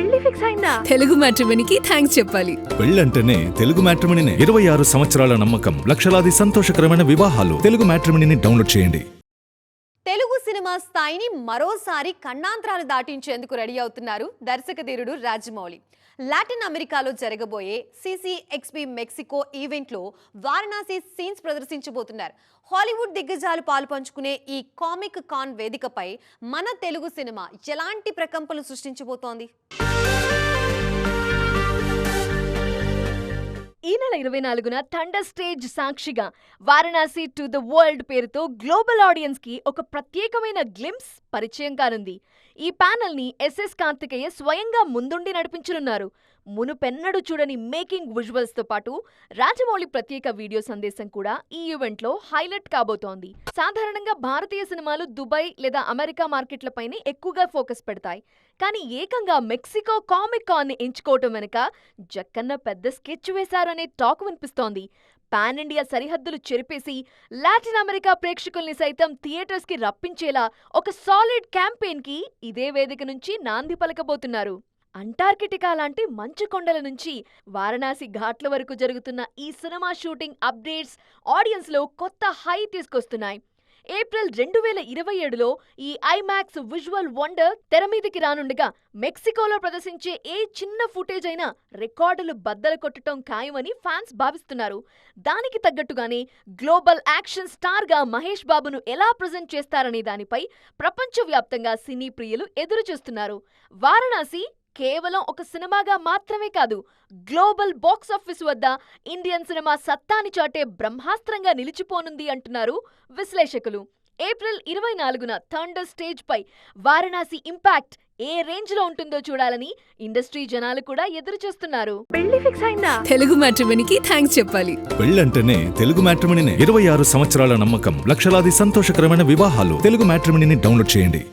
పెళ్లి ఫిక్స్ అయిందా? తెలుగు మ్యాట్రిమోనీకి థ్యాంక్స్ చెప్పాలి. పెళ్ళంటేనే తెలుగు మ్యాట్రిమోనీనే. 26 సంవత్సరాల నమ్మకం, లక్షలాది సంతోషకరమైన వివాహాలు. తెలుగు మ్యాట్రిమోనీని డౌన్లోడ్ చేయండి. తెలుగు సినిమా స్థాయిని మరోసారి ఖండాంతరాలు దాటించేందుకు రెడీ అవుతున్నారు దర్శకధీరుడు రాజమౌళి. లాటిన్ అమెరికాలో జరగబోయే CCXP మెక్సికో ఈవెంట్లో వారణాసి సీన్స్ ప్రదర్శించబోతున్నారు. హాలీవుడ్ దిగ్గజాలు పాలుపంచుకునే ఈ కామిక్ కాన్ వేదికపై మన తెలుగు సినిమా ఎలాంటి ప్రకంపనలు సృష్టించబోతోంది? ఈ నెల 24న థండర్ స్టేజ్ సాక్షిగా వారణాసి టు ద వరల్డ్ పేరుతో గ్లోబల్ ఆడియన్స్ కి ఒక ప్రత్యేకమైన గ్లింప్స్ పరిచయం కానుంది. ఈ ప్యానెల్ ని SS కార్తికేయ స్వయంగా ముందుండి నడిపించనున్నారు. మునుపెన్నడూ చూడని మేకింగ్ విజువల్స్ తో పాటు రాజమౌళి ప్రత్యేక వీడియో సందేశం కూడా ఈ ఈవెంట్ లో హైలైట్ కాబోతోంది. సాధారణంగా భారతీయ సినిమాలు దుబాయ్ లేదా అమెరికా మార్కెట్లపైనే ఎక్కువగా ఫోకస్ పెడతాయి. కానీ ఏకంగా మెక్సికో కామిక్ కాన్ ని ఎంచుకోవటం వెనుక జక్కన్న పెద్ద స్కెచ్ వేశారనే టాక్ వినిపిస్తోంది. పాన్ ఇండియా సరిహద్దులు చెరిపేసి లాటిన్ అమెరికా ప్రేక్షకుల్ని సైతం థియేటర్స్ కి రప్పించేలా ఒక సాలిడ్ క్యాంపెయిన్ కి ఇదే వేదిక నుంచి నాంది పలకబోతున్నారు. అంటార్కిటికా లాంటి మంచు కొండల నుంచి వారణాసి ఘాట్ల వరకు జరుగుతున్న ఈ సినిమా షూటింగ్ అప్డేట్స్ ఆడియన్స్ లో కొత్త హై తీసుకొస్తున్నాయి. ఏప్రిల్ 2027లో ఈ ఐమాక్స్ విజువల్ వండర్ తెరమీదికి రానుండగా మెక్సికోలో ప్రదర్శించే ఏ చిన్న ఫుటేజ్ అయినా రికార్డులు బద్దలు కొట్టడం ఖాయమని ఫ్యాన్స్ భావిస్తున్నారు. దానికి తగ్గట్టుగానే గ్లోబల్ యాక్షన్ స్టార్ గా మహేష్ బాబును ఎలా ప్రజెంట్ చేస్తారనే దానిపై ప్రపంచవ్యాప్తంగా సినీ ప్రియులు ఎదురు చూస్తున్నారు. వారణాసి కేవలం ఒక సినిమాగా మాత్రమే కాదు, గ్లోబల్ బాక్సాఫీస్ వద్ద ఇండియన్ సినిమా సత్తాని చాటే బ్రహ్మాస్త్రంగా నిలిచిపోనుంది అంటున్నారు విశ్లేషకులు. ఏప్రిల్ 24న థండర్ స్టేజ్ పై వారణాసి ఇంపాక్ట్ ఏ రేంజ్ లో ఉంటుందో చూడాలని ఇండస్ట్రీ జనాలు కూడా ఎదురు చూస్తున్నారు. పెళ్లి ఫిక్స్ అయిందా? తెలుగు మ్యాట్రిమోనీకి థ్యాంక్స్ చెప్పాలి. పెళ్ళంటేనే తెలుగు మ్యాట్రిమోనీనే. 26 సంవత్సరాల నమ్మకం, లక్షలాది సంతోషకరమైన వివాహాలు. తెలుగు మ్యాట్రిమోనీని డౌన్లోడ్ చేయండి.